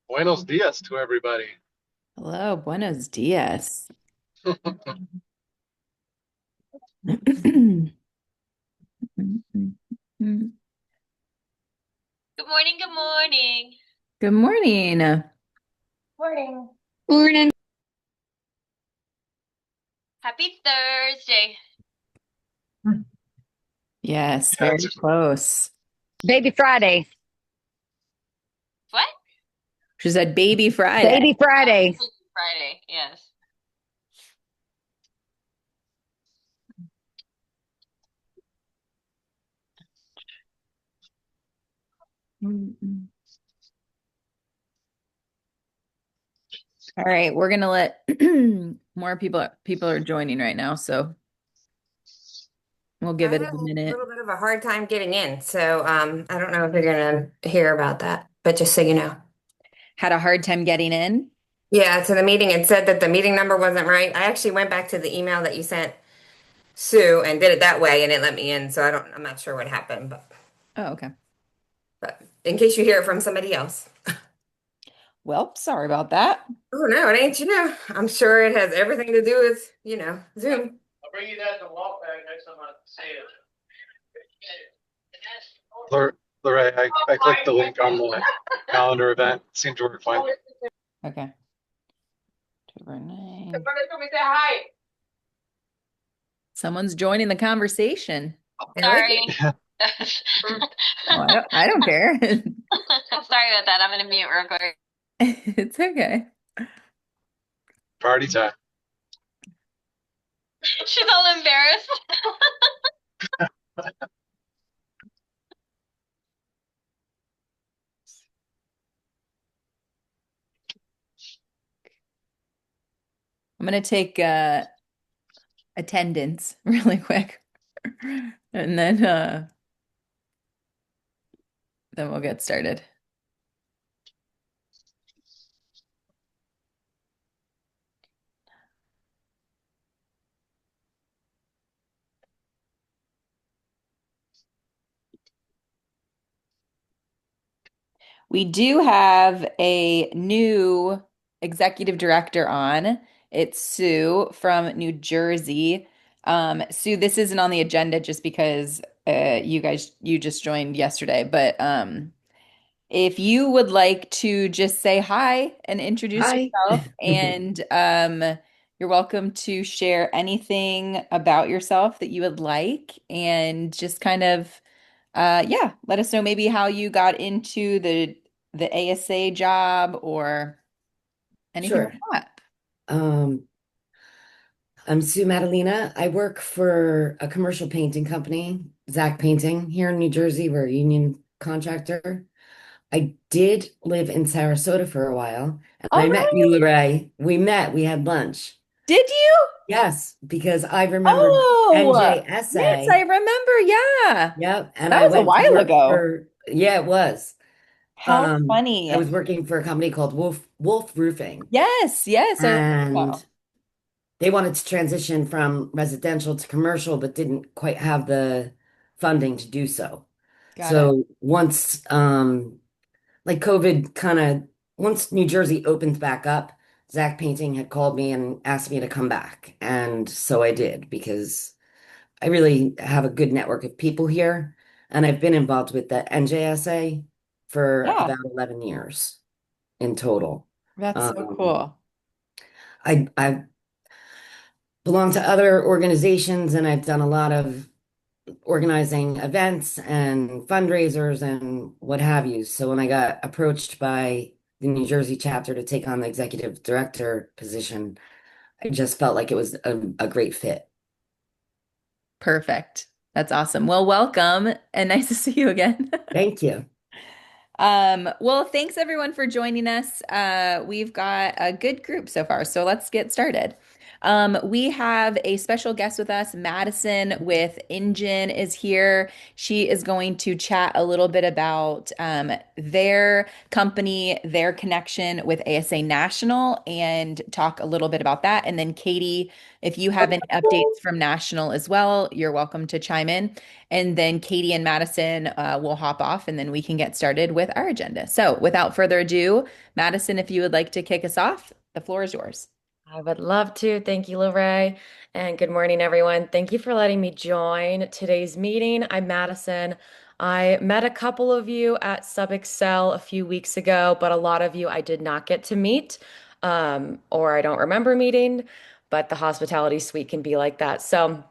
Buenos dias to everybody. Hello, buenos dias. Good morning, good morning. Good morning. Morning. Morning. Happy Thursday. Yes, Yeah, very close. Baby Friday. What? She said baby Friday. Baby Friday. Friday, yes. All right, we're gonna let more people are joining right now, so we'll I give it had a a minute. little bit of a hard time getting in, so I don't know if you're gonna hear about that, but just so you know. Had a hard time getting in. Yeah, to the meeting, it said that the meeting number wasn't right. I actually went back to the email that you sent Sue and did it that way, and it let me in. So I'm not sure what happened, Oh, okay. but in case you hear it from somebody else. Well, sorry about that. Oh no, it ain't, I'm sure it has everything to do with, Zoom. I'll bring you that to walk back next time I see it. Lorraine, I clicked the link on the calendar event. Seemed to work fine. Okay. October 9. Someone's joining the conversation. I like it. Sorry. Oh, I don't care. Sorry about that. I'm gonna mute real quick. It's okay. Party time. She's all embarrassed. I'm gonna take attendance really quick. And then we'll get started. We do have a new executive director on. It's Sue from New Jersey. Sue, this isn't on the agenda just because you just joined yesterday, but if you would like to just say hi and introduce Hi. yourself, and you're welcome to share anything about yourself that you would like, and just kind of, yeah, let us know maybe how you got into the ASA job or anything like Sure. that. Um, I'm Sue Madalena. I work for a commercial painting company, Zach Painting, here in New Jersey. We're a union contractor. I did live in Sarasota for a while, and All I met you, right. Lorraine. We had lunch. Did you? Yes, because I remembered Oh, yes, I NJSA. remember. Yeah. Yep, and That I was a went to while work ago. for, yeah, it was. How I funny. was working for a company called Wolf Roofing, Yes, yes, I remember. and they wanted to transition from residential to commercial, but didn't quite have the funding to do so. Got it. So once, like COVID kind of, once New Jersey opened back up, Zach Painting had called me and asked me to come back. And so I did because I really have a good network of people here. And I've been involved with the NJSA for Yeah, about 11 years in total. that's so Um, cool. I belong to other organizations and I've done a lot of organizing events and fundraisers and what have you. So when I got approached by the New Jersey chapter to take on the executive director position, I just felt like it was a great fit. Perfect. That's awesome. Well, welcome and nice to see you again. Thank you. Well, thanks everyone for joining us. We've got a good group so far, so let's get started. We have a special guest with us. Madison with Engine is here. She is going to chat a little bit about their company, their connection with ASA National, and talk a little bit about that. And then Katie, if you have any updates from National as well, you're welcome to chime in. And then Katie and Madison will hop off, and then we can get started with our agenda. So without further ado, Madison, if you would like to kick us off, the floor is yours. I would love to. Thank you, Lorraine. And good morning, everyone. Thank you for letting me join today's meeting. I'm Madison. I met a couple of you at SubExcel a few weeks ago, but a lot of you I did not get to meet, or I don't remember meeting, but the hospitality suite can be like that. So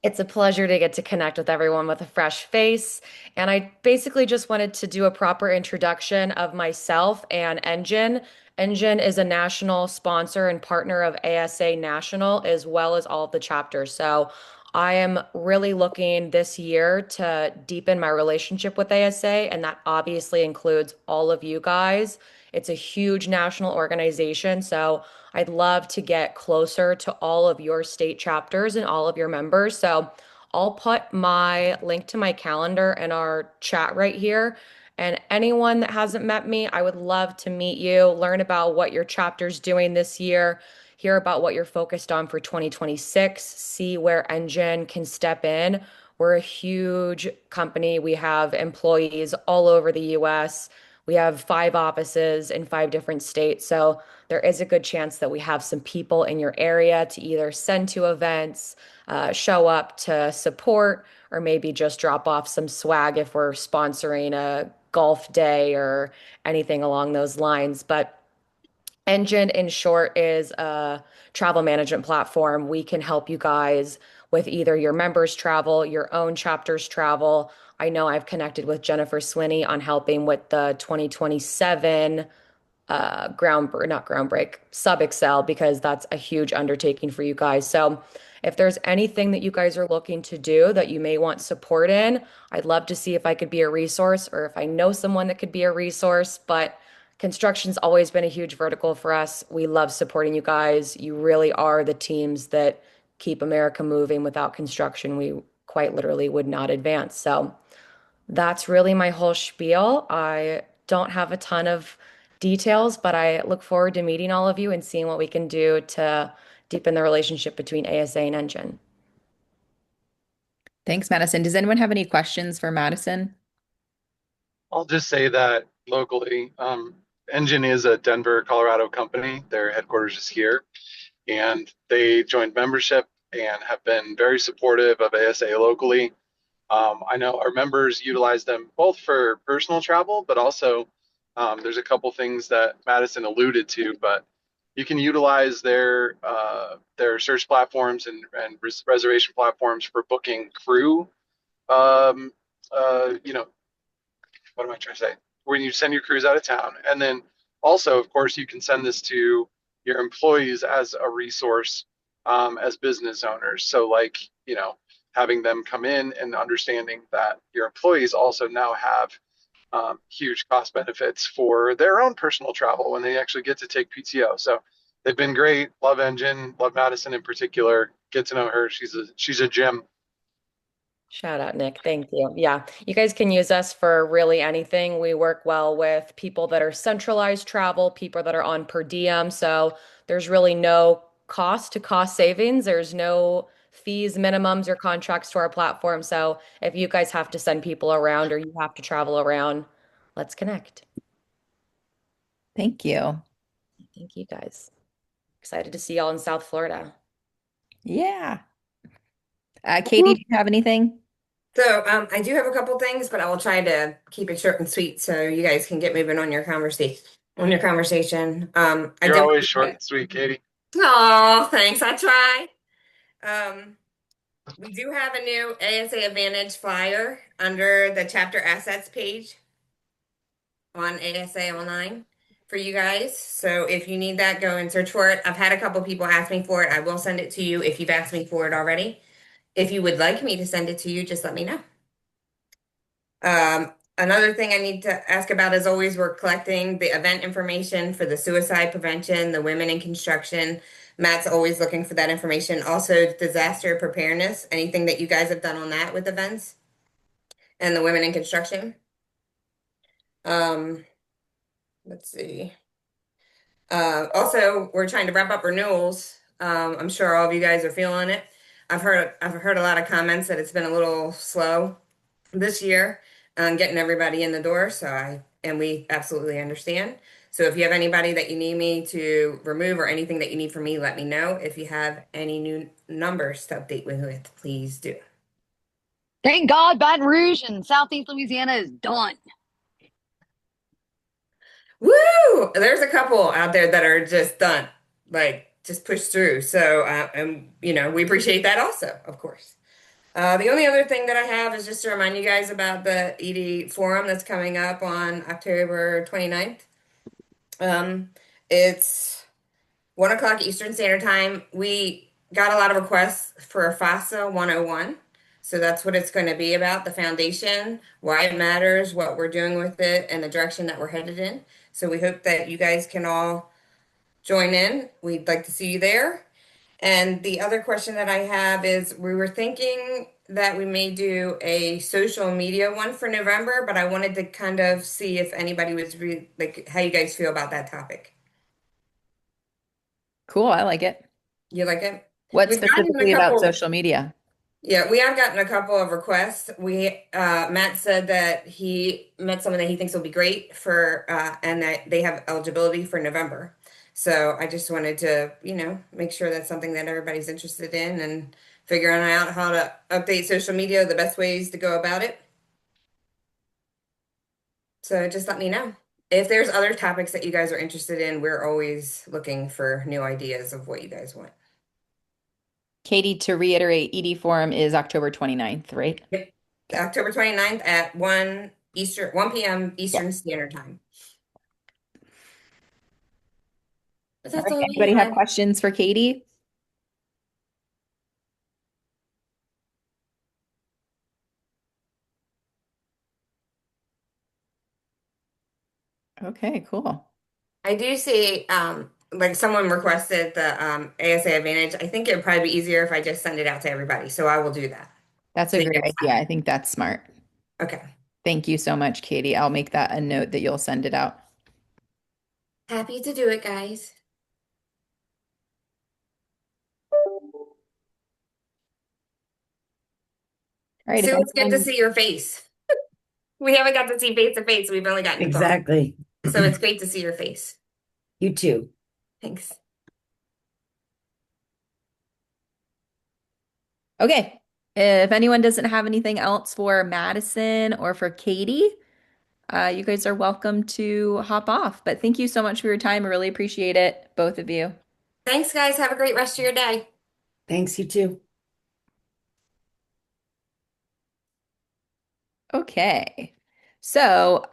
it's a pleasure to get to connect with everyone with a fresh face. And I basically just wanted to do a proper introduction of myself and Engine. Engine is a national sponsor and partner of ASA National, as well as all of the chapters. So I am really looking this year to deepen my relationship with ASA, and that obviously includes all of you guys. It's a huge national organization, so I'd love to get closer to all of your state chapters and all of your members. So I'll put my link to my calendar in our chat right here. And anyone that hasn't met me, I would love to meet you, learn about what your chapter's doing this year, hear about what you're focused on for 2026, see where Engine can step in. We're a huge company. We have employees all over the US. We have 5 offices in 5 different states. So there is a good chance that we have some people in your area to either send to events, show up to support, or maybe just drop off some swag if we're sponsoring a golf day or anything along those lines. But Engine, in short, is a travel management platform. We can help you guys with either your members' travel, your own chapter's travel. I know I've connected with Jennifer Swinney on helping with the 2027 not groundbreak, SubExcel, because that's a huge undertaking for you guys. So if there's anything that you guys are looking to do that you may want support in, I'd love to see if I could be a resource or if I know someone that could be a resource. But construction's always been a huge vertical for us. We love supporting you guys. You really are the teams that keep America moving. Without construction, we quite literally would not advance. So that's really my whole spiel. I don't have a ton of details, but I look forward to meeting all of you and seeing what we can do to deepen the relationship between ASA and Engine. Thanks, Madison. Does anyone have any questions for Madison? I'll just say that locally, Engine is a Denver, Colorado company. Their headquarters is here, and they joined membership and have been very supportive of ASA locally. I know our members utilize them both for personal travel, but also there's a couple things that Madison alluded to, but you can utilize their search platforms and reservation platforms for booking crew. You know, what am I trying to say? When you send your crews out of town, and then also, of course, you can send this to your employees as a resource as business owners. So, like, you know, having them come in and understanding that your employees also now have huge cost benefits for their own personal travel when they actually get to take PTO. So they've been great. Love Engine, love Madison in particular. Get to know her. She's a gem. Shout out, Nick. Thank you. Yeah, you guys can use us for really anything. We work well with people that are centralized travel, people that are on per diem. So there's really no cost to cost savings. There's no fees, minimums, or contracts to our platform. So if you guys have to send people around or you have to travel around, let's connect. Thank you. Thank you guys. Excited to see y'all in South Florida. Yeah. Katie, do you have anything? So I do have a couple things, but I will try to keep it short and sweet so you guys can get moving on your conversation. You're always short and sweet, Katie. Oh, thanks. I try. We do have a new ASA Advantage flyer under the chapter assets page on ASA Online for you guys. So if you need that, go and search for it. I've had a couple people ask me for it. I will send it to you if you've asked me for it already. If you would like me to send it to you, just let me know. Another thing I need to ask about is always we're collecting the event information for the suicide prevention, the women in construction. Matt's always looking for that information. Also, disaster preparedness, anything that you guys have done on that with events and the women in construction. Um, let's see. Also, we're trying to wrap up renewals. I'm sure all of you guys are feeling it. I've heard a lot of comments that it's been a little slow this year on getting everybody in the door. And we absolutely understand. So if you have anybody that you need me to remove or anything that you need from me, let me know. If you have any new numbers to update with, please do. Thank God Baton Rouge and Southeast Louisiana is done. Woo! There's a couple out there that are just done, like just pushed through. So, and we appreciate that also, of course. The only other thing that I have is just to remind you guys about the ED forum that's coming up on October 29th. It's 1 o'clock Eastern Standard Time. We got a lot of requests for a FAFSA 101. So that's what it's going to be about, the foundation, why it matters, what we're doing with it, and the direction that we're headed in. So we hope that you guys can all join in. We'd like to see you there. And the other question that I have is we were thinking that we may do a social media one for November, but I wanted to kind of see if anybody was like how you guys feel about that topic. Cool. I like it. You like it? What We've gotten a specifically about couple. social media? Yeah, we have gotten a couple of requests. Matt said that he met someone that he thinks will be great for, and that they have eligibility for November. So I just wanted to, make sure that's something that everybody's interested in and figuring out how to update social media, the best ways to go about it. So just let me know. If there's other topics that you guys are interested in, we're always looking for new ideas of what you guys want. Katie, to reiterate, ED Forum is October 29th, right? Yep. October 29th at 1 p.m. Eastern Standard Time. But All that's right. all we Anybody have had. questions for Katie? Okay, cool. I do see, like someone requested the ASA Advantage. I think it would probably be easier if I just send it out to everybody. So I will do that. That's So a you great guys idea. I think that's smart. Okay. Thank you so much, Katie. I'll make that a note that you'll send it out. Happy to do it, guys. All right. So it's good to see your face. We haven't got to see face to face. We've only gotten to talk. Exactly. So it's great to see your face. You too. Thanks. Okay. If anyone doesn't have anything else for Madison or for Katie, you guys are welcome to hop off. But thank you so much for your time. I really appreciate it, both of you. Thanks, guys. Have a great rest of your day. Thanks, you too. Okay. So,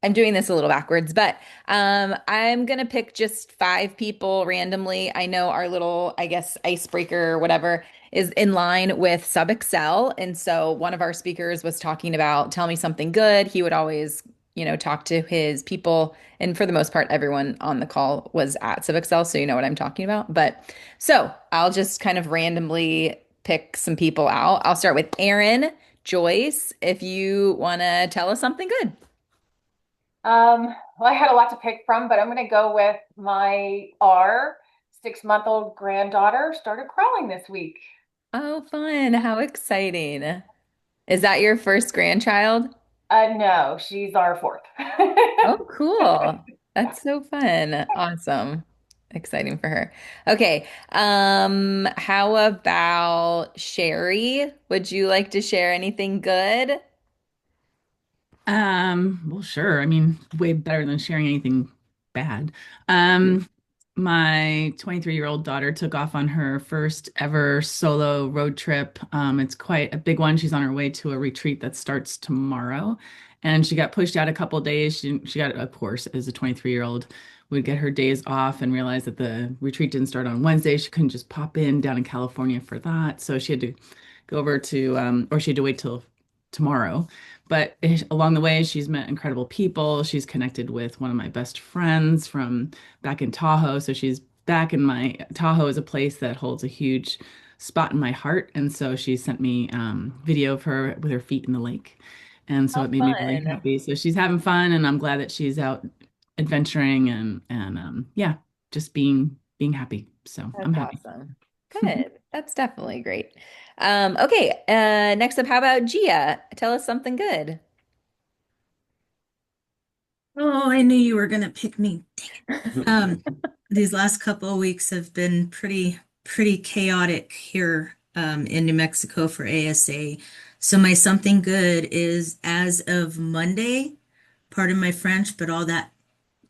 I'm doing this a little backwards, but I'm gonna pick just 5 people randomly. I know our little, I guess, icebreaker or whatever is in line with Sub Excel. And so one of our speakers was talking about tell me something good. He would always, talk to his people. And for the most part, everyone on the call was at Sub Excel, so you know what I'm talking about. But so I'll just kind of randomly pick some people out. I'll start with Aaron. Joyce, if you want to tell us something good. Well, I had a lot to pick from, but I'm going to go with my 6-month-old granddaughter started crawling this week. Oh, fun. How exciting. Is that your first grandchild? No, she's our fourth. Oh, cool. That's so fun. Awesome. Exciting for her. Okay. How about Sherry? Would you like to share anything good? Well, sure. I mean, way better than sharing anything bad. My 23-year-old daughter took off on her first ever solo road trip. It's quite a big one. She's on her way to a retreat that starts tomorrow, and she got pushed out a couple days. She got, of course, as a 23-year-old, would get her days off and realized that the retreat didn't start on Wednesday. She couldn't just pop in down in California for that, so she had to go over to, or she had to wait till tomorrow. But along the way, she's met incredible people. She's connected with one of my best friends from back in Tahoe. So she's back in my Tahoe is a place that holds a huge spot in my heart. And so she sent me video of her with her feet in the lake. And so How it made me really fun. happy. So she's having fun, and I'm glad that she's out adventuring and yeah, just being happy. So I'm That's happy. awesome. Good. That's definitely great. Okay, next up, how about Gia? Tell us something good. Oh, I knew you were gonna pick me. Dang it. These last couple of weeks have been pretty chaotic here in New Mexico for ASA. So my something good is as of Monday, pardon my French, but all that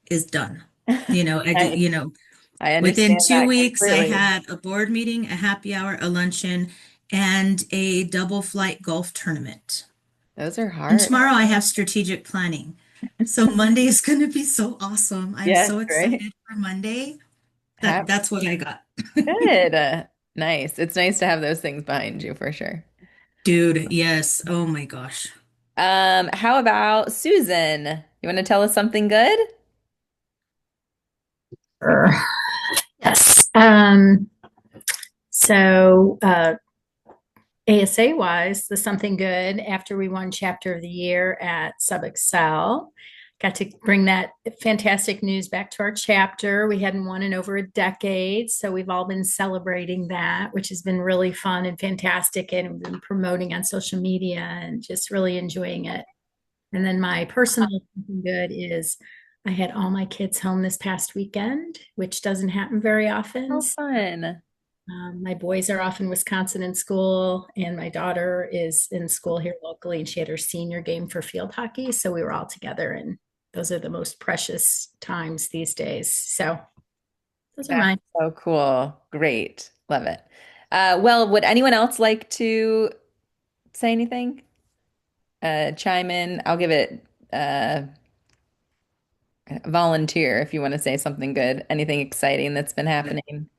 is done. You know, Nice. I within understand two that weeks, I completely. had a board meeting, a happy hour, a luncheon, and a double flight golf tournament. Those are And hard. tomorrow I have strategic planning. So Monday is going to be so awesome. I'm Yes, so right? excited for Monday. Hap- That's what I got. Good. Nice. It's nice to have those things behind you for sure. Dude, yes. Oh my gosh. How about Susan? You want to tell us something good? Sure. Yes. So ASA wise, the something good after we won chapter of the year at Sub Excel. Got to bring that fantastic news back to our chapter. We hadn't won in over a decade, so we've all been celebrating that, which has been really fun and fantastic, and we've been promoting on social media and just really enjoying it. And then my personal something good is I had all my kids home this past weekend, which doesn't happen very often. How fun. My boys are off in Wisconsin in school, and my daughter is in school here locally, and she had her senior game for field hockey. So we were all together, and those are the most precious times these days. So those are That's mine. so cool. Great. Love it. Well, would anyone else like to say anything? Chime in. I'll give it volunteer if you want to say something good, anything exciting that's been happening.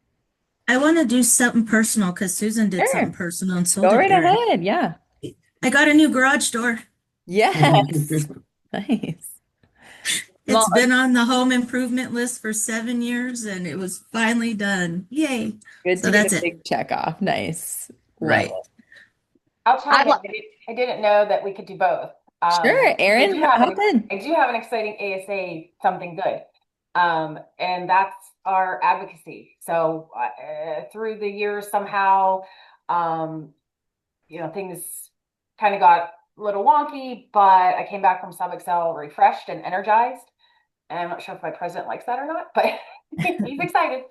I want to do something personal because Susan did something Sure. personal and so Go did right Erin. ahead. Yeah. I got a new garage door. Yes. Nice. Well, It's been on the home improvement list for 7 years and it was finally done. Yay. good So to get that's a it. big check off. Nice. Love Right. it. I'll I chime in. love. I didn't know that we could do both. Sure. I Aaron, do have hop in. I do have an exciting ASA something good. And that's our advocacy. So through the years, somehow, things kind of got a little wonky, but I came back from Sub Excel refreshed and energized. And I'm not sure if my president likes that or not, but he's excited.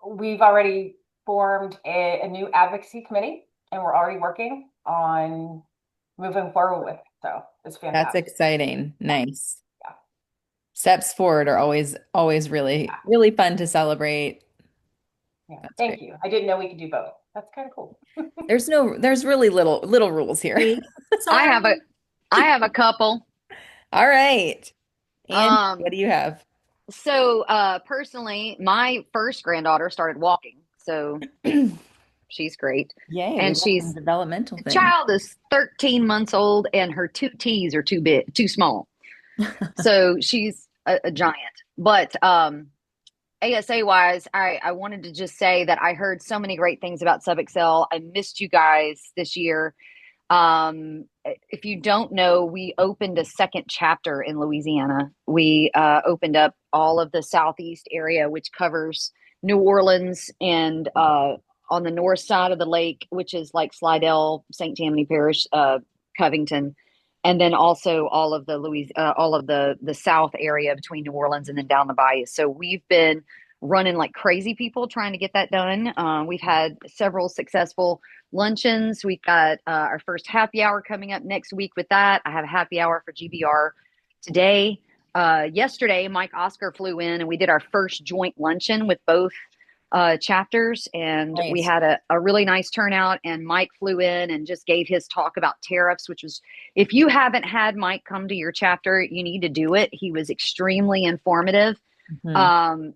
We've already formed a new advocacy committee, and we're already working on moving forward with it. So it's That's fantastic. exciting. Nice. Yeah. Steps forward are always really, really fun to celebrate. Yeah. That's Thank great. you. I didn't know we could do both. That's kind of cool. There's really little rules here. I have a couple. All right. And Um, what do you have? so personally, my first granddaughter started walking, so she's great. Yay, we And love she's some developmental the things. child is 13 months old, and her two T's are too small. So she's a giant. But ASA wise, I wanted to just say that I heard so many great things about Sub Excel. I missed you guys this year. If you don't know, we opened a second chapter in Louisiana. We opened up all of the southeast area, which covers New Orleans and on the north side of the lake, which is like Slidell, St. Tammany Parish, Covington, and then also all of the south area between New Orleans and then down the bayou. So we've been running like crazy people trying to get that done. We've had several successful luncheons. We've got our first happy hour coming up next week with that. I have a happy hour for GBR today. Yesterday, Mike Oscar flew in and we did our first joint luncheon with both chapters, and Nice. we had a really nice turnout, and Mike flew in and just gave his talk about tariffs, which was, if you haven't had Mike come to your chapter, you need to do it. He was extremely informative.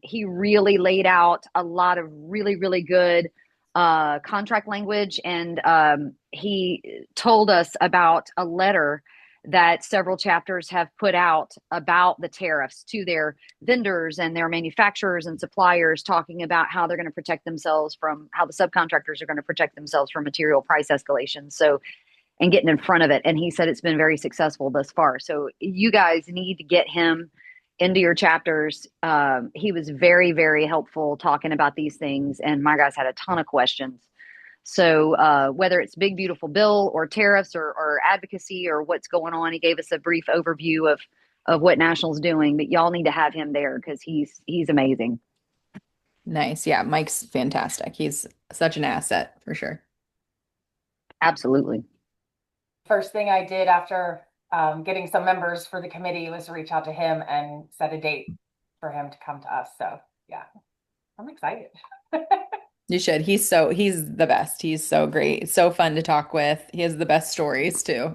He really laid out a lot of really, really good contract language, and he told us about a letter that several chapters have put out about the tariffs to their vendors and their manufacturers and suppliers, talking about how they're going to protect themselves from how the subcontractors are going to protect themselves from material price escalation. So, and getting in front of it. And he said it's been very successful thus far. So you guys need to get him into your chapters. He was very, very helpful talking about these things. And my guys had a ton of questions. So whether it's Big Beautiful Bill or tariffs or advocacy or what's going on, he gave us a brief overview of what National's doing. But y'all need to have him there because he's amazing. Nice. Yeah, Mike's fantastic. He's such an asset for sure. Absolutely. First thing I did after getting some members for the committee was reach out to him and set a date for him to come to us. So yeah, I'm excited. You should. He's the best. He's so great. It's so fun to talk with. He has the best stories too.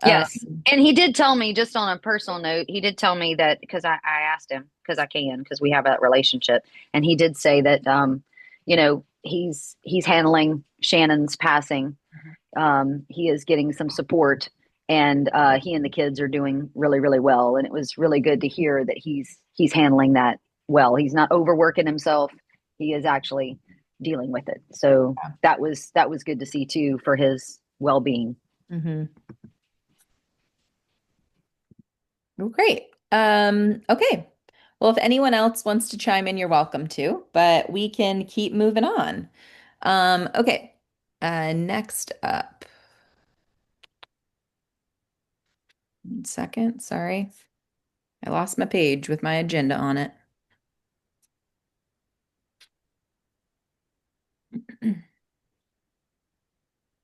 Yes. And he did tell me, just on a personal note, he did tell me that, because I asked him, because we have that relationship. And he did say that, he's handling Shannon's passing. He is getting some support, and he and the kids are doing really, really well. And it was really good to hear that he's handling that well. He's not overworking himself. He is actually dealing with it. So that was good to see too, for his well-being. Mm-hmm. Oh, great. Okay. Well, if anyone else wants to chime in, you're welcome to, but we can keep moving on. Okay. Next up. 1 second. Sorry. I lost my page with my agenda on it.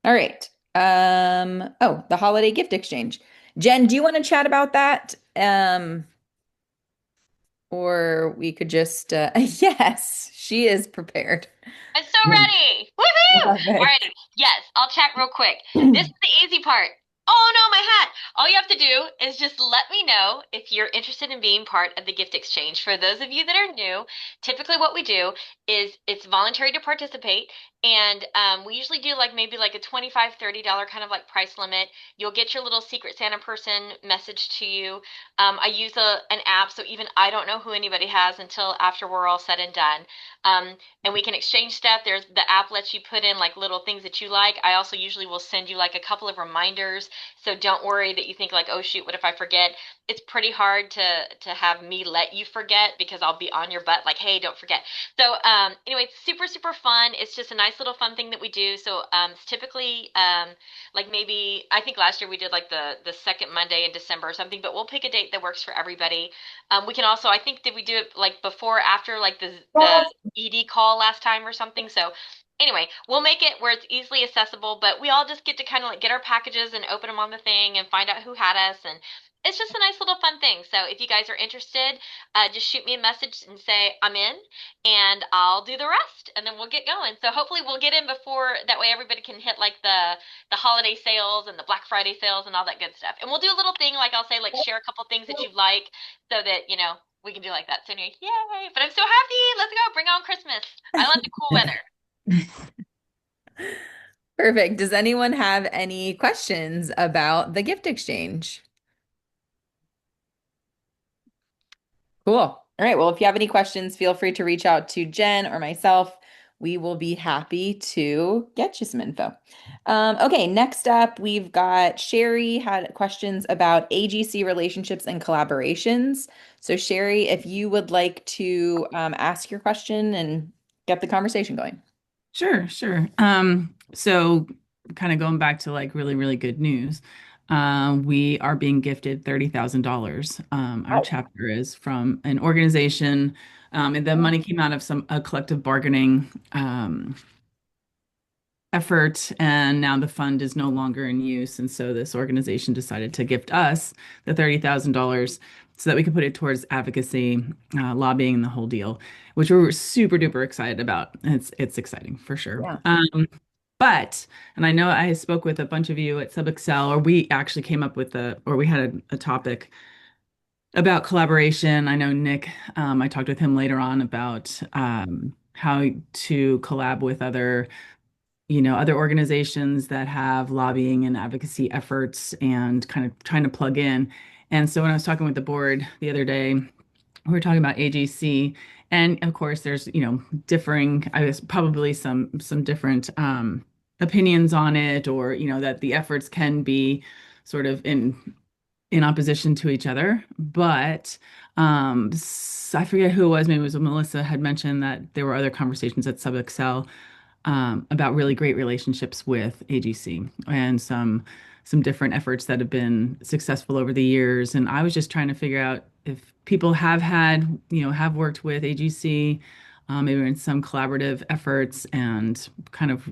All right. The holiday gift exchange. Jen, do you want to chat about that? Or we could just, yes, she is prepared. I'm so ready. Woohoo! Alrighty. Yes, I'll chat real quick. This is the easy part. Oh no, my hat. All you have to do is just let me know if you're interested in being part of the gift exchange. For those of you that are new, typically what we do is it's voluntary to participate. And we usually do maybe a $25, $30 kind of price limit. You'll get your little Secret Santa person message to you. I use an app, so even I don't know who anybody has until after we're all said and done. And we can exchange stuff. The app lets you put in little things that you like. I also usually will send you a couple of reminders. So don't worry that you think oh shoot, what if I forget? It's pretty hard to have me let you forget, because I'll be on your butt hey, don't forget. So anyway, it's super, super fun. It's just a nice little fun thing that we do. So it's typically maybe, I think last year we did the second Monday in December or something, but we'll pick a date that works for everybody. We can also, I think, did we do it before, after the ED call last time or something? So anyway, we'll make it where it's easily accessible, but we all just get to kind of get our packages and open them on the thing and find out who had us. And it's just a nice little fun thing. So if you guys are interested, just shoot me a message and say I'm in, and I'll do the rest, and then we'll get going. So hopefully we'll get in before, that way everybody can hit the holiday sales and the Black Friday sales and all that good stuff. And we'll do a little thing, I'll say share a couple things that you like, so that we can do that. So anyway, yay! But I'm so happy. Let's go. Bring on Christmas. I love the cool weather. Perfect. Does anyone have any questions about the gift exchange? Cool. All right. Well, if you have any questions, feel free to reach out to Jen or myself. We will be happy to get you some info. Okay. Next up, we've got Sherry had questions about AGC relationships and collaborations. So Sherry, if you would like to ask your question and get the conversation going. Sure. So kind of going back to really, really good news. We are being gifted $30,000. Our chapter is from an organization, and the money came out of a collective bargaining effort, and now the fund is no longer in use. And so this organization decided to gift us the $30,000 so that we could put it towards advocacy, lobbying, and the whole deal, which we were super duper excited about. It's exciting for sure. Yeah. And I know I spoke with a bunch of you at SubExcel, or we actually came up with we had a topic about collaboration. I know Nick, I talked with him later on about how to collab with other other organizations that have lobbying and advocacy efforts and kind of trying to plug in. And so when I was talking with the board the other day, we were talking about AGC, and of course, there's differing, I guess, probably some different opinions on it, or that the efforts can be sort of in opposition to each other. But I forget who it was. Maybe it was Melissa had mentioned that there were other conversations at SubExcel about really great relationships with AGC and some different efforts that have been successful over the years. And I was just trying to figure out if people have worked with AGC, maybe in some collaborative efforts, and kind of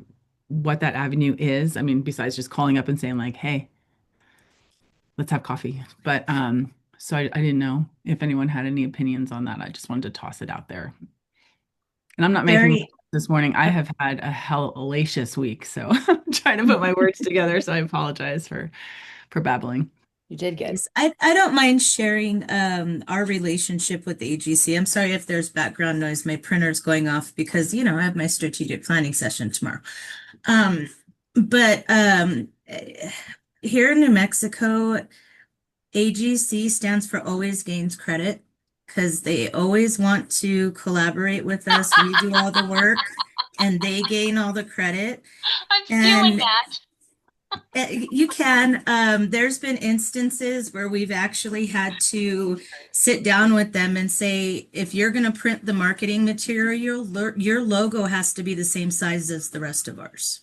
what that avenue is. I mean, besides just calling up and saying like, hey, let's have coffee. But so I didn't know if anyone had any opinions on that. I just wanted to toss it out there. And I'm not making this morning. I have had a hellacious week, so I'm trying to put my words together. So I apologize for babbling. You did good. I don't mind sharing our relationship with the AGC. I'm sorry if there's background noise. My printer's going off because, I have my strategic planning session tomorrow. But here in New Mexico, AGC stands for Always Gains Credit because they always want to collaborate with us. We do all the work and they gain all the credit. I'm stealing that. You can. There's been instances where we've actually had to sit down with them and say, if you're going to print the marketing material, your logo has to be the same size as the rest of ours.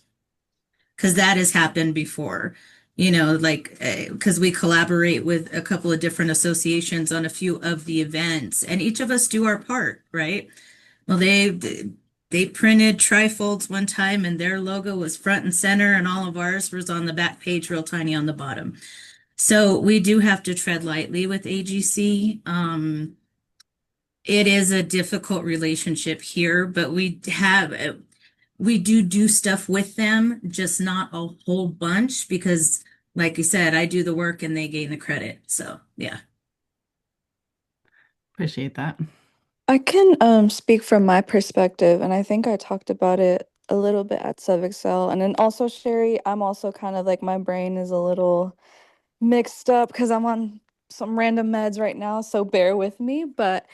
Because that has happened before, because we collaborate with a couple of different associations on a few of the events, and each of us do our part, right? Well, they printed trifolds one time and their logo was front and center and all of ours was on the back page real tiny on the bottom. So we do have to tread lightly with AGC. It is a difficult relationship here, but we do stuff with them, just not a whole bunch because like you said, I do the work and they gain the credit. So yeah. Appreciate that. I can speak from my perspective, and I think I talked about it a little bit at SubExcel. And then also, Sherry, I'm also kind of like my brain is a little mixed up because I'm on some random meds right now, so bear with me. But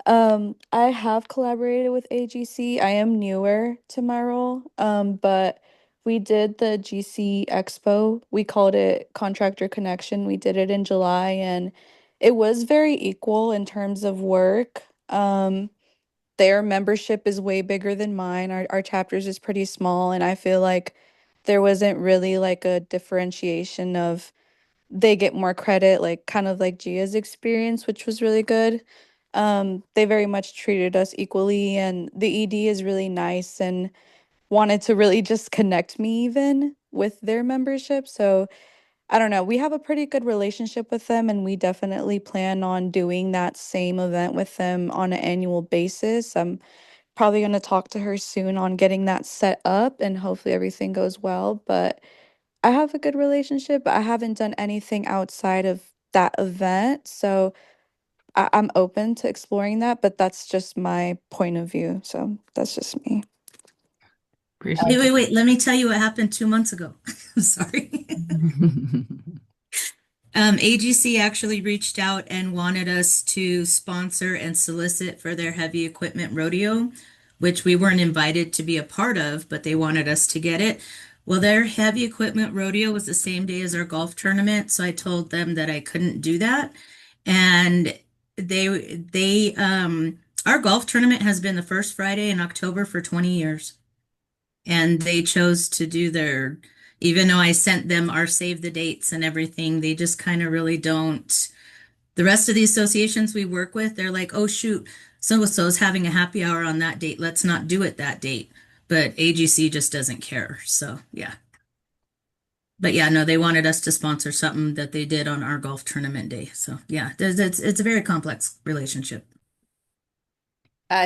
I have collaborated with AGC. I am newer to my role, but we did the GC Expo. We called it Contractor Connection. We did it in July, and it was very equal in terms of work. Their membership is way bigger than mine. Our chapters is pretty small, and I feel like there wasn't really like a differentiation of they get more credit, like kind of like Gia's experience, which was really good. They very much treated us equally, and the ED is really nice and wanted to really just connect me even with their membership. So I don't know. We have a pretty good relationship with them, and we definitely plan on doing that same event with them on an annual basis. I'm probably going to talk to her soon on getting that set up, and hopefully everything goes well. But I have a good relationship, but I haven't done anything outside of that event. So I'm open to exploring that, but that's just my point of view. So that's just me. Appreciate Wait. Let me tell you what happened 2 months ago. I'm sorry. AGC actually reached out and wanted us to sponsor and solicit for their heavy equipment rodeo, which we weren't invited to be a part of, but they wanted us to get it. Well, their heavy equipment rodeo was the same day as our golf tournament, so I told them that I couldn't do that. And our golf tournament has been the first Friday in October for 20 years. And they chose to do even though I sent them our save the dates and everything, they just kind of really don't. The rest of the associations we work with, they're like, oh, shoot, so-and-so's having a happy hour on that date. Let's not do it that date. But AGC just doesn't care. So, yeah. But yeah, no, they wanted us to sponsor something that they did on our golf tournament day. So, yeah, it's a very complex relationship.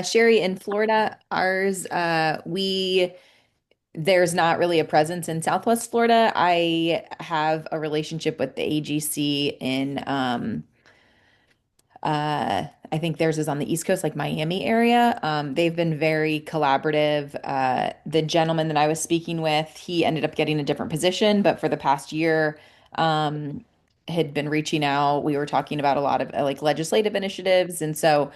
Sherry, in Florida, there's not really a presence in Southwest Florida. I have a relationship with the AGC in I think theirs is on the East Coast, like Miami area. They've been very collaborative. The gentleman that I was speaking with, he ended up getting a different position, but for the past year, um, had been reaching out. We were talking about a lot of like legislative initiatives. And so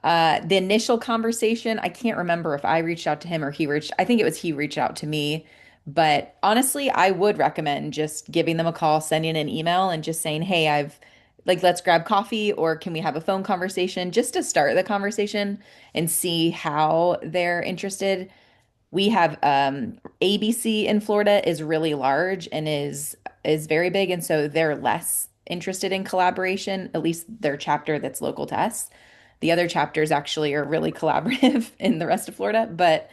the initial conversation, I can't remember if I reached out to him or I think it was he reached out to me. But honestly, I would recommend just giving them a call, sending an email, and just saying, hey, let's grab coffee or can we have a phone conversation just to start the conversation and see how they're interested. We have ABC in Florida is really large and is very big, and so they're less interested in collaboration, at least their chapter that's local to us. The other chapters actually are really collaborative in the rest of Florida, but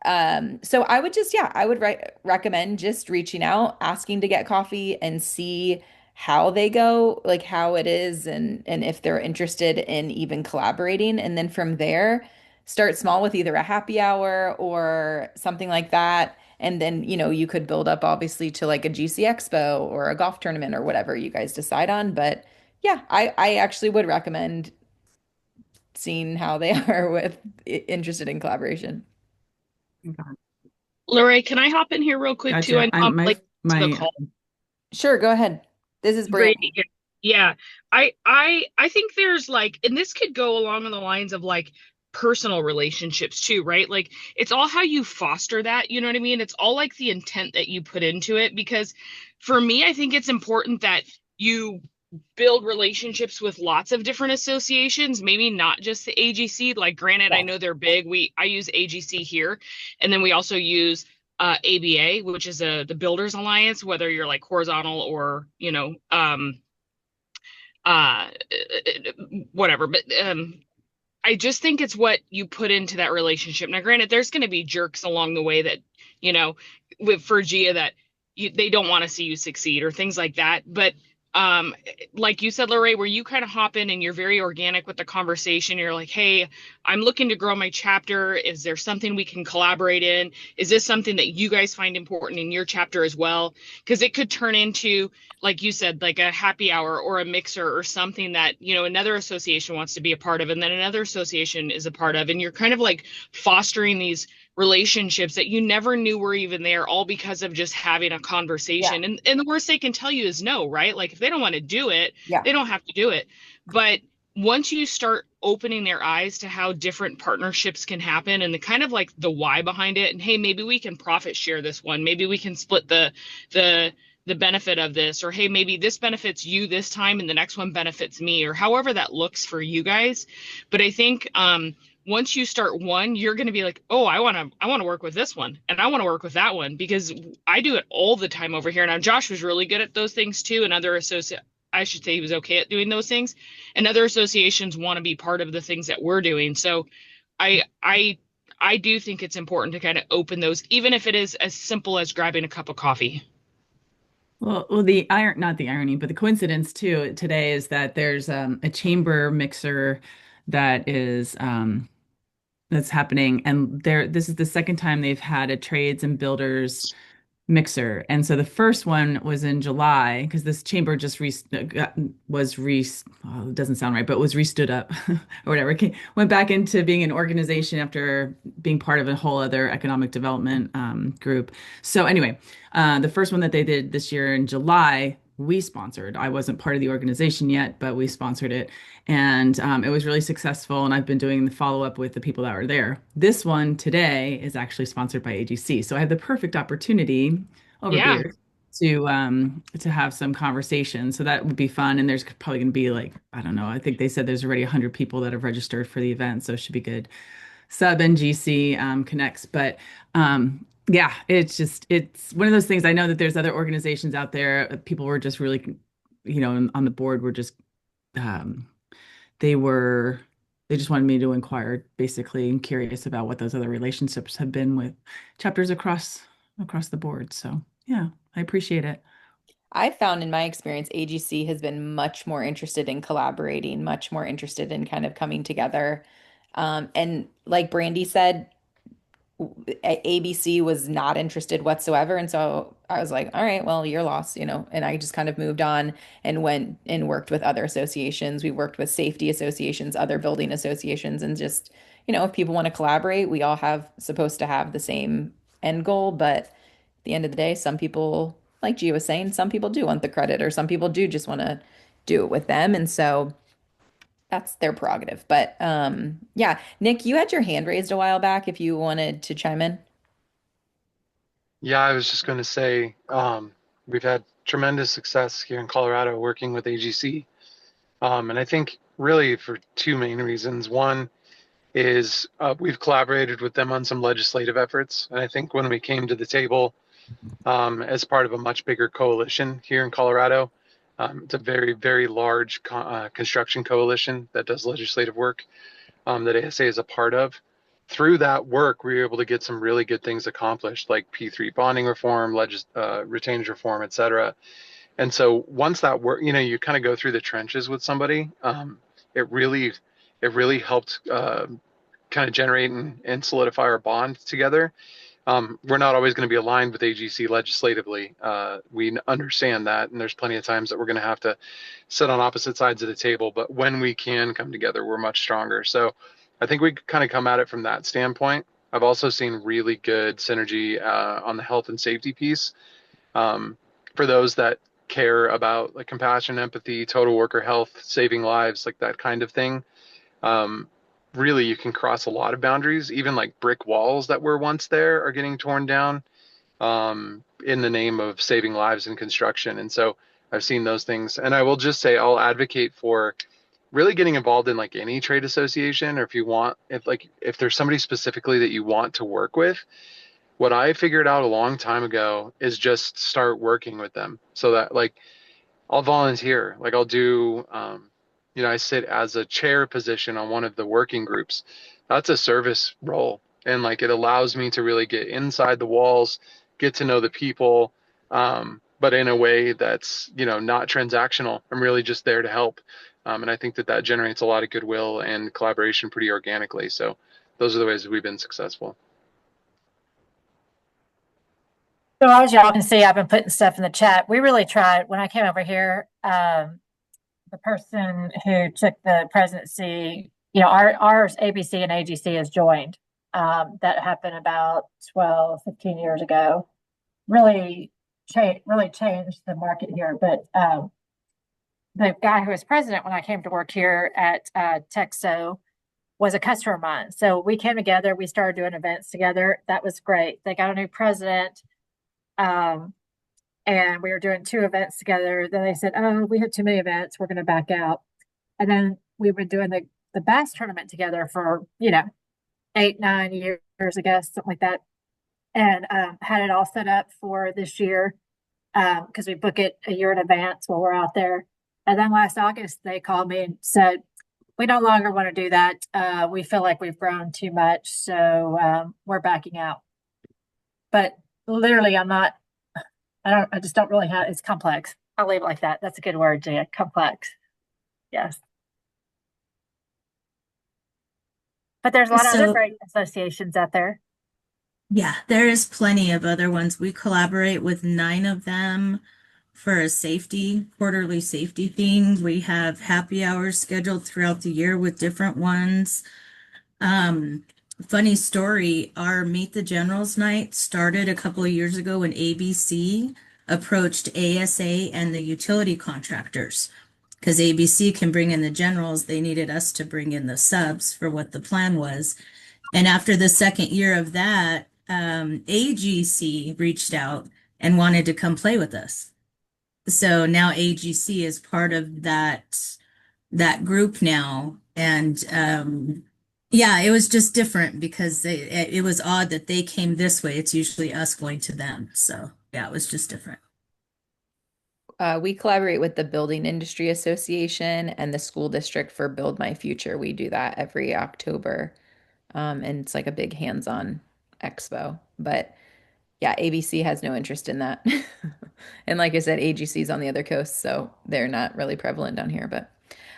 so I would just, yeah, I would recommend just reaching out, asking to get coffee and see how they go, like how it is and if they're interested in even collaborating. And then from there, start small with either a happy hour or something like that. And then, you could build up obviously to like a GC Expo or a golf tournament or whatever you guys decide on. But yeah, I actually would recommend seeing how they are with interested in collaboration. Lorraine, can I hop in here real quick too? I Gotcha. know I'm late to the my call. Sure, go ahead. This is Brandy. Great. Yeah. I think there's like, and this could go along the lines of like personal relationships too, right? Like it's all how you foster that, you know what I mean? It's all like the intent that you put into it. Because for me, I think it's important that you build relationships with lots of different associations, maybe not just the AGC. Like granted, I know they're big. I use AGC here, and then we also use ABA, which is the Builders Alliance, whether you're like horizontal or uh whatever. But I just think it's what you put into that relationship. Now, granted, there's going to be jerks along the way that, for Gia that they don't want to see you succeed or things like that. But like you said, Lorraine, where you kind of hop in and you're very organic with the conversation. You're like, hey, I'm looking to grow my chapter. Is there something we can collaborate in? Is this something that you guys find important in your chapter as well? Because it could turn into, like you said, like a happy hour or a mixer or something that, another association wants to be a part of, and then another association is a part of. And you're kind of like fostering these relationships that you never knew were even there, all because of just having a conversation. Yeah. And the worst they can tell you is no, right? Like if they don't want to do it, they don't have to do it. But once you start opening their eyes to how different partnerships can happen and the kind of like the why behind it, and hey, maybe we can profit share this one, maybe we can split the benefit of this, or hey, maybe this benefits you this time and the next one benefits me, or however that looks for you guys. But I think once you start one, you're going to be like, oh, I want to work with this one and I want to work with that one, because I do it all the time over here. Now, Josh was really good at those things too. And I should say he was okay at doing those things, and other associations want to be part of the things that we're doing. So I do think it's important to kind of open those, even if it is as simple as grabbing a cup of coffee. Well, not the irony, but the coincidence too today is that there's a chamber mixer that is that's happening, and this is the second time they've had a trades and builders mixer. And so the first one was in July, because this chamber just it doesn't sound right, but was restood up or whatever. Went back into being an organization after being part of a whole other economic development group. So anyway, the first one that they did this year in July, we sponsored. I wasn't part of the organization yet, but we sponsored it. And it was really successful. And I've been doing the follow-up with the people that were there. This one today is actually sponsored by AGC. So I have the perfect opportunity over here to have some conversation. So that would be fun. And there's probably going to be like, I don't know, I think they said there's already 100 people that have registered for the event. So it should be good. Sub NGC connects. But yeah, it's one of those things. I know that there's other organizations out there. People were just really, on the board were just, they just wanted me to inquire, basically, and curious about what those other relationships have been with chapters across the board. So yeah, I appreciate it. I found in my experience, AGC has been much more interested in collaborating, much more interested in kind of coming together. And like Brandy said, ABC was not interested whatsoever. And so I was like, all right, well, you're lost, and I just kind of moved on and went and worked with other associations. We worked with safety associations, other building associations, and just, if people want to collaborate, we all have supposed to have the same end goal. But at the end of the day, some people, like Gia was saying, some people do want the credit, or some people do just want to do it with them. And so that's their prerogative. But yeah, Nick, you had your hand raised a while back if you wanted to chime in. Yeah, I was just going to say we've had tremendous success here in Colorado working with AGC. And I think really for two main reasons. One is we've collaborated with them on some legislative efforts. And I think when we came to the table as part of a much bigger coalition here in Colorado, it's a very, very large construction coalition that does legislative work that ASA is a part of. Through that work, we were able to get some really good things accomplished, like P3 bonding reform, retainage reform, et cetera. And so once that work, you kind of go through the trenches with somebody. It really helped kind of generate and solidify our bond together. We're not always going to be aligned with AGC legislatively. We understand that, and there's plenty of times that we're going to have to sit on opposite sides of the table. But when we can come together, we're much stronger. So I think we kind of come at it from that standpoint. I've also seen really good synergy on the health and safety piece. For those that care about like compassion, empathy, total worker health, saving lives, like that kind of thing. Really, you can cross a lot of boundaries. Even like brick walls that were once there are getting torn down in the name of saving lives in construction. And so I've seen those things. And I will just say I'll advocate for really getting involved in like any trade association, or if there's somebody specifically that you want to work with. What I figured out a long time ago is just start working with them, so that like I'll volunteer, like I'll do I sit as a chair position on one of the working groups. That's a service role. And like it allows me to really get inside the walls, get to know the people, but in a way that's, not transactional. I'm really just there to help. And I think that generates a lot of goodwill and collaboration pretty organically. So those are the ways that we've been successful. So as y'all can see, I've been putting stuff in the chat. We really tried when I came over here. The person who took the presidency, our ABC and AGC has joined. That happened about 12, 15 years ago. Really changed the market here. But the guy who was president when I came to work here at Texo was a customer of mine. So we came together, we started doing events together. That was great. They got a new president. And we were doing 2 events together. Then they said, oh, we have too many events. We're going to back out. And then we've been doing the bass tournament together for, 8, 9 years, I guess, something like that. And had it all set up for this year because we book it a year in advance while we're out there. And then last August, they called me and said, we no longer want to do that. We feel like we've grown too much. So we're backing out. But literally, I just don't really have, it's complex. I'll leave it like that. That's a good word, Gia, complex. Yes. But there's a lot of other great associations out there. Yeah, there is plenty of other ones. We collaborate with 9 of them for a quarterly safety thing. We have happy hours scheduled throughout the year with different ones. Funny story, our Meet the Generals night started a couple of years ago when ABC approached ASA and the utility contractors. Because ABC can bring in the generals, they needed us to bring in the subs for what the plan was. And after the second year of that, AGC reached out and wanted to come play with us. So now AGC is part of that group now. And yeah, it was just different because it was odd that they came this way. It's usually us going to them. So yeah, it was just different. We collaborate with the Building Industry Association and the school district for Build My Future. We do that every October. And it's like a big hands-on expo. But yeah, ABC has no interest in that. And like I said, AGC is on the other coast, so they're not really prevalent down here. But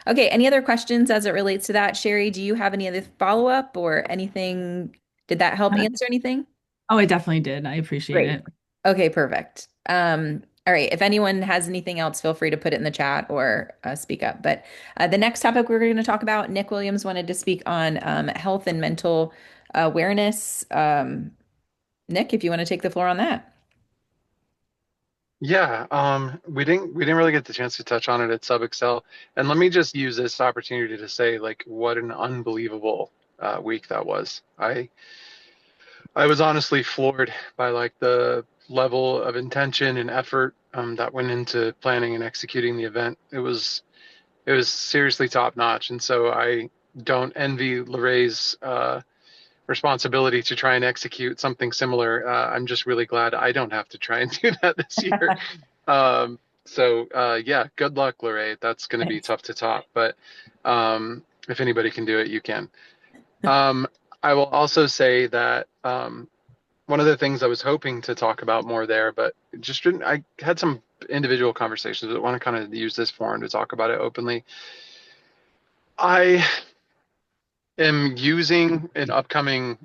okay, any other questions as it relates to that? Sherry, do you have any other follow-up or anything Did that help answer anything? Oh, it definitely did. I appreciate Great. it. Okay, perfect. All right. If anyone has anything else, feel free to put it in the chat or speak up. But the next topic we're going to talk about, Nick Williams wanted to speak on health and mental awareness. Nick, if you want to take the floor on that. Yeah, we didn't really get the chance to touch on it at SubExcel, and let me just use this opportunity to say like what an unbelievable week that was. I was honestly floored by like the level of intention and effort that went into planning and executing the event. It was seriously top notch, and so I don't envy Lorraine's responsibility to try and execute something similar. I'm just really glad I don't have to try and do that this year. Yeah, good luck, Lorraine. That's going to be tough to top, but if anybody can do it, you can. I will also say that one of the things I was hoping to talk about more there, but just didn't, I had some individual conversations, but I want to kind of use this forum to talk about it openly. I am using an upcoming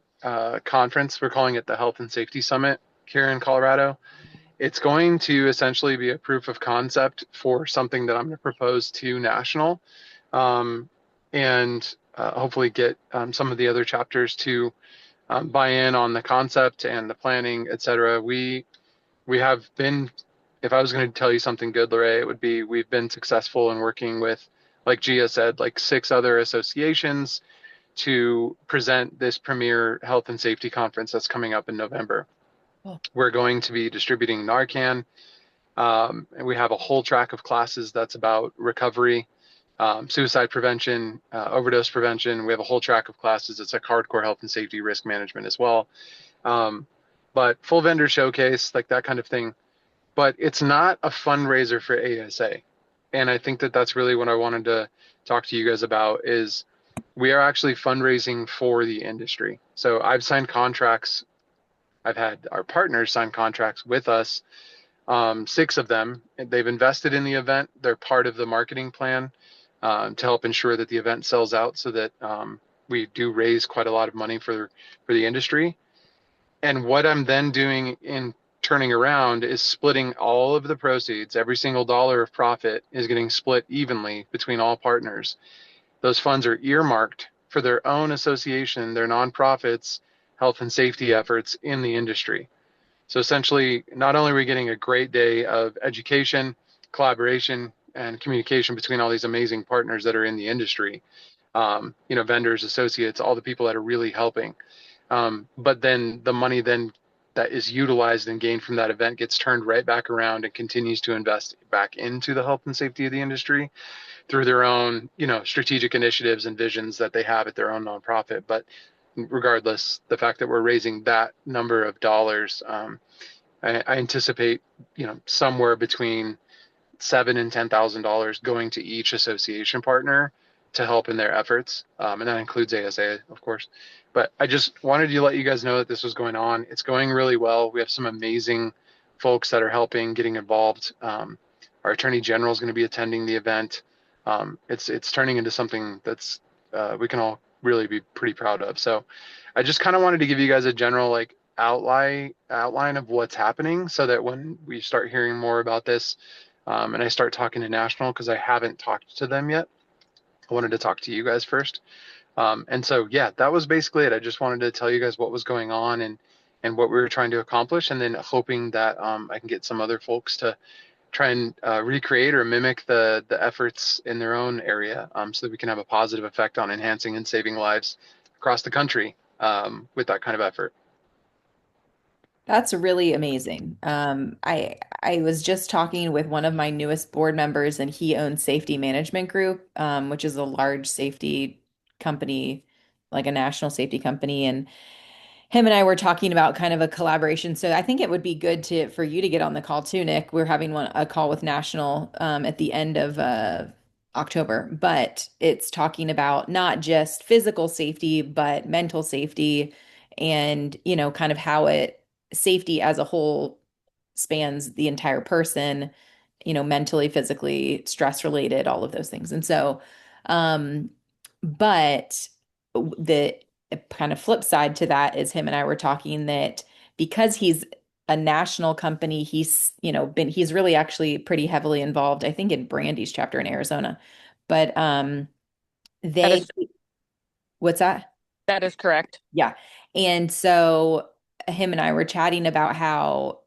conference. We're calling it the Health and Safety Summit here in Colorado. It's going to essentially be a proof of concept for something that I'm going to propose to national, and hopefully get some of the other chapters to buy in on the concept and the planning, etc. We have been, if I was going to tell you something good, Lorraine, it would be we've been successful in working with, like Gia said, like 6 other associations to present this premier health and safety conference that's coming up in November. We're going to be distributing Narcan, and we have a whole track of classes that's about recovery, suicide prevention, overdose prevention. We have a whole track of classes. It's like hardcore health and safety risk management as well. But full vendor showcase, like that kind of thing. But it's not a fundraiser for ASA. And I think that that's really what I wanted to talk to you guys about is we are actually fundraising for the industry. So I've signed contracts. I've had our partners sign contracts with us, 6 of them. They've invested in the event. They're part of the marketing plan to help ensure that the event sells out so that we do raise quite a lot of money for the industry. And what I'm then doing in turning around is splitting all of the proceeds. Every single dollar of profit is getting split evenly between all partners. Those funds are earmarked for their own association, their nonprofits, health and safety efforts in the industry. So essentially, not only are we getting a great day of education, collaboration, and communication between all these amazing partners that are in the industry, vendors, associates, all the people that are really helping. But then the money then that is utilized and gained from that event gets turned right back around and continues to invest back into the health and safety of the industry through their own, strategic initiatives and visions that they have at their own nonprofit. But regardless, the fact that we're raising that number of dollars, I anticipate, somewhere between $7,000 and $10,000 going to each association partner to help in their efforts, and that includes ASA, of course. But I just wanted to let you guys know that this was going on. It's going really well. We have some amazing folks that are helping, getting involved. Our Attorney General is going to be attending the event. It's turning into something that's we can all really be pretty proud of. So I just kind of wanted to give you guys a general outline of what's happening so that when we start hearing more about this and I start talking to national, because I haven't talked to them yet, I wanted to talk to you guys first. And so, yeah, that was basically it. I just wanted to tell you guys what was going on and what we were trying to accomplish, and then hoping that I can get some other folks to try and recreate or mimic the efforts in their own area, so that we can have a positive effect on enhancing and saving lives across the country with that kind of effort. That's really amazing. I was just talking with one of my newest board members, and he owns Safety Management Group, which is a large safety company, like a national safety company. And him and I were talking about kind of a collaboration. So I think it would be good for you to get on the call too, Nick. We're having a call with National at the end of October, but it's talking about not just physical safety, but mental safety, and kind of how safety as a whole spans the entire person, mentally, physically, stress related, all of those things. And so, but the a kind of flip side to that is him and I were talking that because he's a national company, he's, he's really actually pretty heavily involved, I think, in Brandy's chapter in Arizona. But That they, is what's that? that is correct. Yeah. And so him and I were chatting about how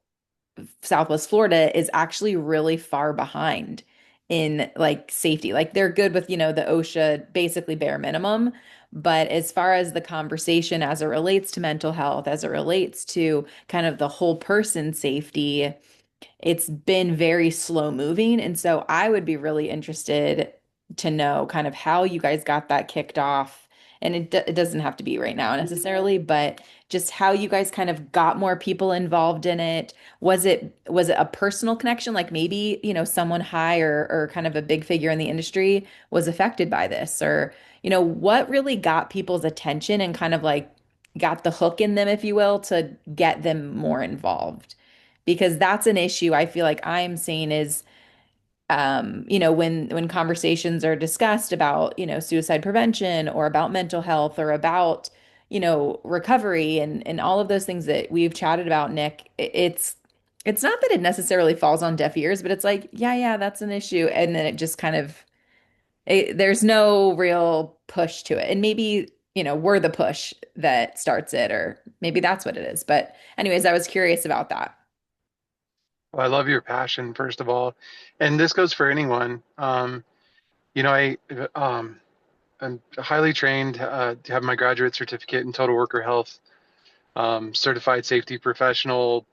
Southwest Florida is actually really far behind in like safety. Like they're good with, the OSHA basically bare minimum. But as far as the conversation as it relates to mental health, as it relates to kind of the whole person safety, it's been very slow moving. And so I would be really interested to know kind of how you guys got that kicked off. And it doesn't have to be right now necessarily, but just how you guys kind of got more people involved in it. Was it a personal connection? Like maybe, someone high or kind of a big figure in the industry was affected by this, or, what really got people's attention and kind of like got the hook in them, if you will, to get them more involved? Because that's an issue I feel like I'm seeing is when conversations are discussed about, suicide prevention or about mental health or about, recovery and all of those things that we've chatted about, Nick, it's not that it necessarily falls on deaf ears, but it's like, yeah, that's an issue. And then it just kind of there's no real push to it. And maybe, we're the push that starts it, or maybe that's what it is. But anyways, I was curious about that. Well, I love your passion, first of all, and this goes for anyone. I I'm highly trained to have my graduate certificate in total worker health, certified safety professional.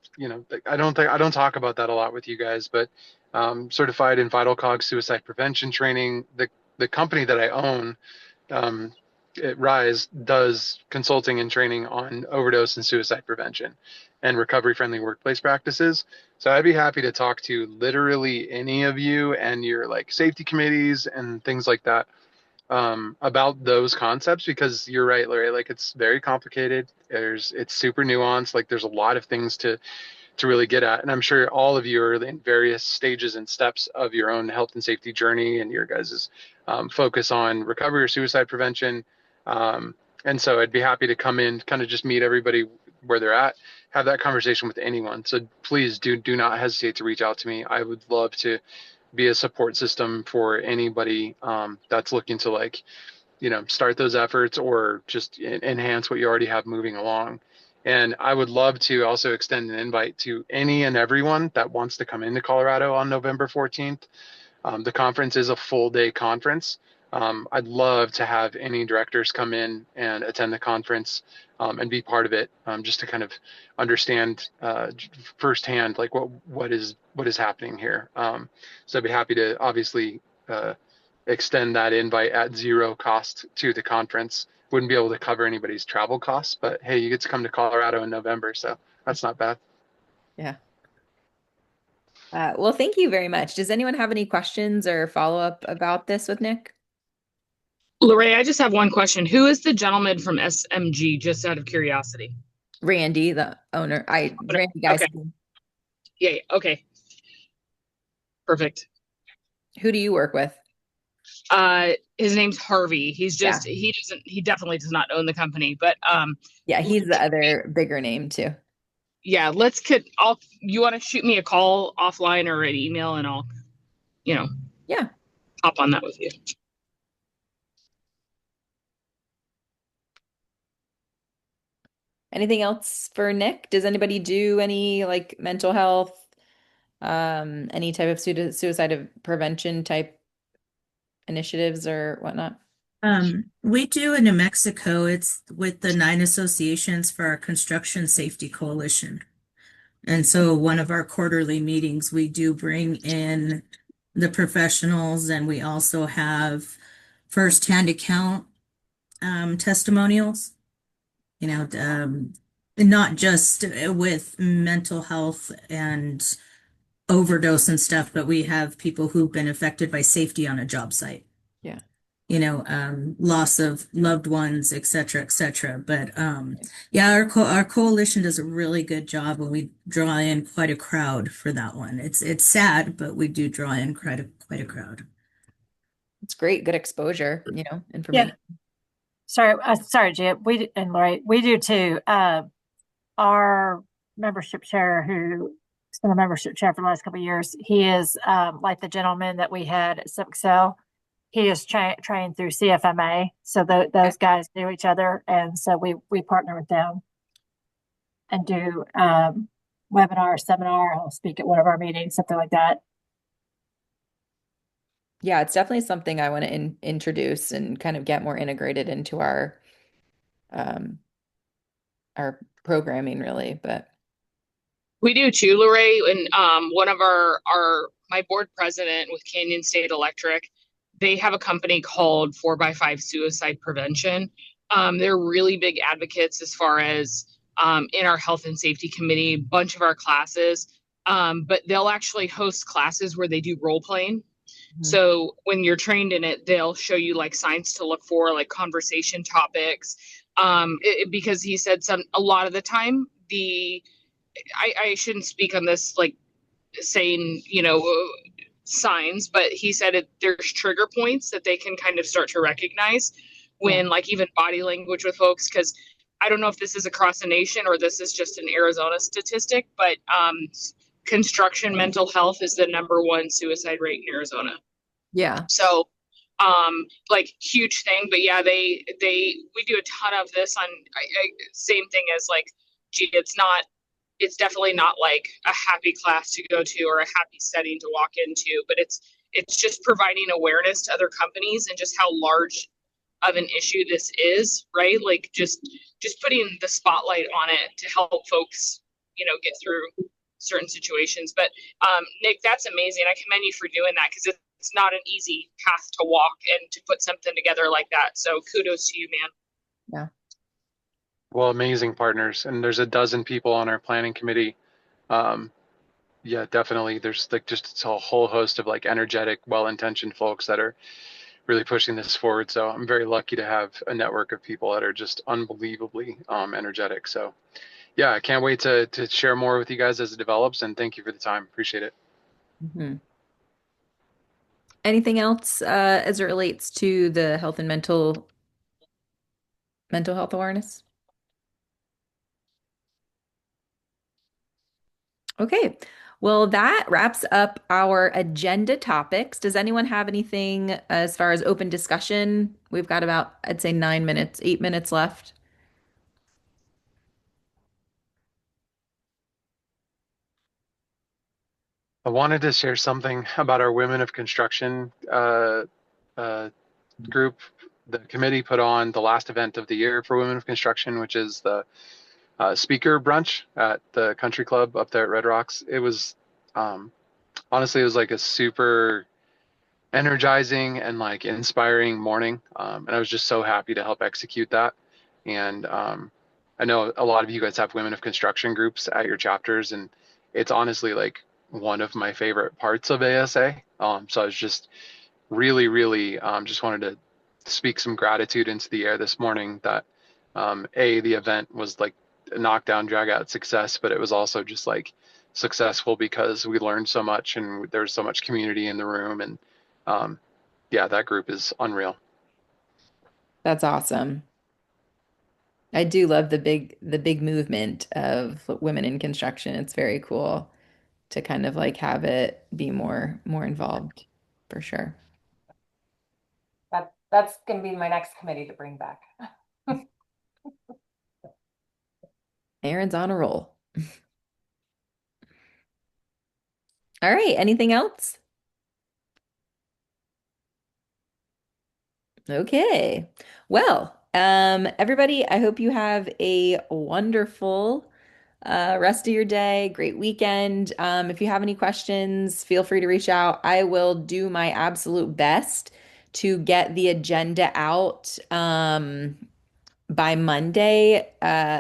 I don't talk about that a lot with you guys, but certified in Vital Cog suicide prevention training. The company that I own, um, Rise, does consulting and training on overdose and suicide prevention and recovery friendly workplace practices. So I'd be happy to talk to literally any of you and your like safety committees and things like that, about those concepts, because you're right, Larry, like it's very complicated. It's super nuanced. Like there's a lot of things to really get at. And I'm sure all of you are in various stages and steps of your own health and safety journey and your guys' focus on recovery or suicide prevention. And so I'd be happy to come in, kind of just meet everybody where they're at, have that conversation with anyone. So please do not hesitate to reach out to me. I would love to be a support system for anybody that's looking to start those efforts or just enhance what you already have moving along. And I would love to also extend an invite to any and everyone that wants to come into Colorado on November 14th. The conference is a full day conference. I'd love to have any directors come in and attend the conference and be part of it, just to kind of understand firsthand like what is happening here. So I'd be happy to obviously extend that invite at zero cost to the conference. Wouldn't be able to cover anybody's travel costs, but hey, you get to come to Colorado in November, so that's not bad. Yeah. Well, thank you very much. Does anyone have any questions or follow up about this with Nick? Lorraine, I just have one question. Who is the gentleman from SMG, just out of curiosity? Randy, the owner. Randy guys. Okay. Yeah, okay. Perfect. Who do you work with? His name's Harvey. He definitely does not own the company, but yeah, he's the other bigger name too. Yeah, you want to shoot me a call offline or an email and I'll hop on that with you. Anything else for Nick? Does anybody do any like mental health, any type of suicide prevention type initiatives or whatnot? We do in New Mexico. It's with the 9 associations for our Construction Safety Coalition. And so one of our quarterly meetings, we do bring in the professionals, and we also have firsthand account testimonials, not just with mental health and overdose and stuff, but we have people who've been affected by safety on a job site. Yeah. Loss of loved ones, et cetera, et cetera. But yeah, our coalition does a really good job, and we draw in quite a crowd for that one. It's sad, but we do draw in quite a crowd. It's great, good exposure, information. Yeah. sorry, Jim. And Lori, we do too. Our membership chair, who's been a membership chair for the last couple of years, he is like the gentleman that we had at Excel. He is trained through CFMA, so those guys knew each other, and so we partner with them and do webinar, seminar. I'll speak at one of our meetings, something like that. Yeah, it's definitely something I want to introduce and kind of get more integrated into um our programming really, but We do too, Lorraine. And one of our my board president with Canyon State Electric, they have a company called 4x5 Suicide Prevention. They're really big advocates as far as in our health and safety committee, bunch of our classes. But they'll actually host classes where they do role playing. So when you're trained in it, they'll show you like signs to look for, like conversation topics. Because he said a lot of the time I shouldn't speak on this like saying, signs, but he said there's trigger points that they can kind of start to recognize when like even body language with folks, because I don't know if this is across the nation or this is just an Arizona statistic, but construction mental health is the #1 suicide rate in Arizona. yeah. So like huge thing, but yeah, we do a ton of this on same thing as like, gee, it's definitely not like a happy class to go to or a happy setting to walk into, but it's just providing awareness to other companies and just how large of an issue this is, right? Like just putting the spotlight on it to help folks, get through certain situations. But Nick, that's amazing. I commend you for doing that because it's not an easy path to walk and to put something together like that. So kudos to you, man. Yeah. Well, amazing partners. And there's a dozen people on our planning committee. Yeah, definitely. There's like just a whole host of like energetic, well-intentioned folks that are really pushing this forward. So I'm very lucky to have a network of people that are just unbelievably energetic. So yeah, I can't wait to share more with you guys as it develops. And thank you for the time. Appreciate it. Anything else as it relates to the health and mental health awareness? Okay. Well, that wraps up our agenda topics. Does anyone have anything as far as open discussion? We've got about, I'd say 9 minutes, 8 minutes left. I wanted to share something about our Women of Construction group. The committee put on the last event of the year for Women of Construction, which is the speaker brunch at the country club up there at Red Rocks. It was honestly, it was like a super energizing and like inspiring morning. And I was just so happy to help execute that. And I know a lot of you guys have Women of Construction groups at your chapters, and it's honestly like one of my favorite parts of ASA. So I was just really just wanted to speak some gratitude into the air this morning that the event was like a knockdown, drag out success, but it was also just like successful because we learned so much and there's so much community in the room. And yeah, that group is unreal. That's awesome. I do love the big movement of women in construction. It's very cool to kind of like have it be more involved for sure. That's going to be my next committee to bring back. Erin's on a roll. All right, anything else? Okay. Well, everybody, I hope you have a wonderful rest of your day, great weekend. If you have any questions, feel free to reach out. I will do my absolute best to get the agenda out by Monday.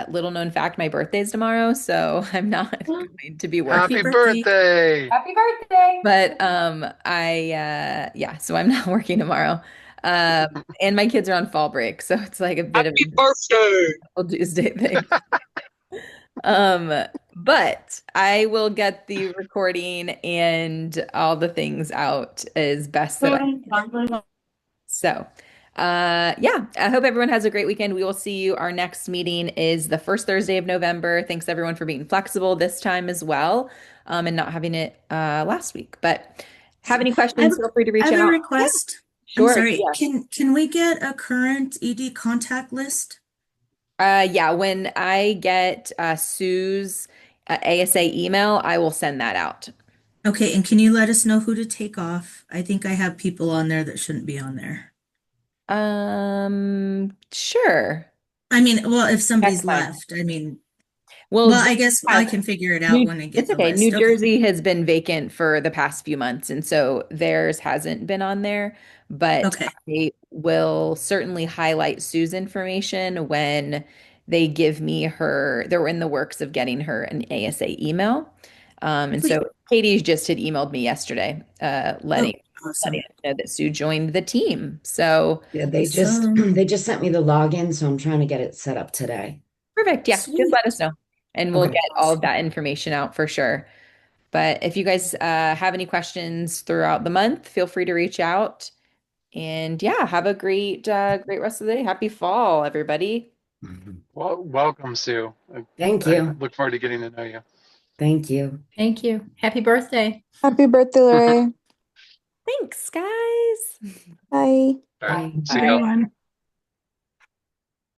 Little known fact, my birthday's tomorrow, so I'm not going to be working. Happy birthday! Happy birthday! But so I'm not working tomorrow. And my kids are on fall break, so it's like a bit of Happy birthday! a Tuesday thing. But I will get the recording and all the things out as best that I can. So, Yeah, I hope everyone has a great weekend. We will see you. Our next meeting is the first Thursday of November. Thanks everyone for being flexible this time as well, and not having it last week. But have any I have, questions, feel free to I reach have a out. Yeah, request. I'm sure. sorry. Yeah. Can we get a current ED contact list? Yeah, when I get Sue's ASA email, I will send that out. Okay, and can you let us know who to take off? I think I have people on there that shouldn't be on there. Sure. I mean, well, if That's somebody's fine. left, I mean, Well, I guess I can figure it out when I get it's the okay. list. New Okay. Jersey has been vacant for the past few months, and so theirs hasn't been on there. But Okay. I will certainly highlight Sue's information when they give me her, they're in the works of getting her an ASA email. And Sweet. so Katie just had emailed me yesterday, letting awesome. us know that Sue joined the team. So Yeah, they just sent me the login, so I'm trying to get it set up today. perfect. Yeah, just let us know, and we'll Okay. get all of that information out for sure. But if you guys have any questions throughout the month, feel free to reach out. And yeah, have a great rest of the day. Happy fall, everybody. Well, welcome, Sue. Thank I you. look forward to getting to know you. Thank you. Thank you. Happy birthday. Happy birthday, Lorraine. Thanks, guys. Bye. All right. Bye. See y'all. Everyone.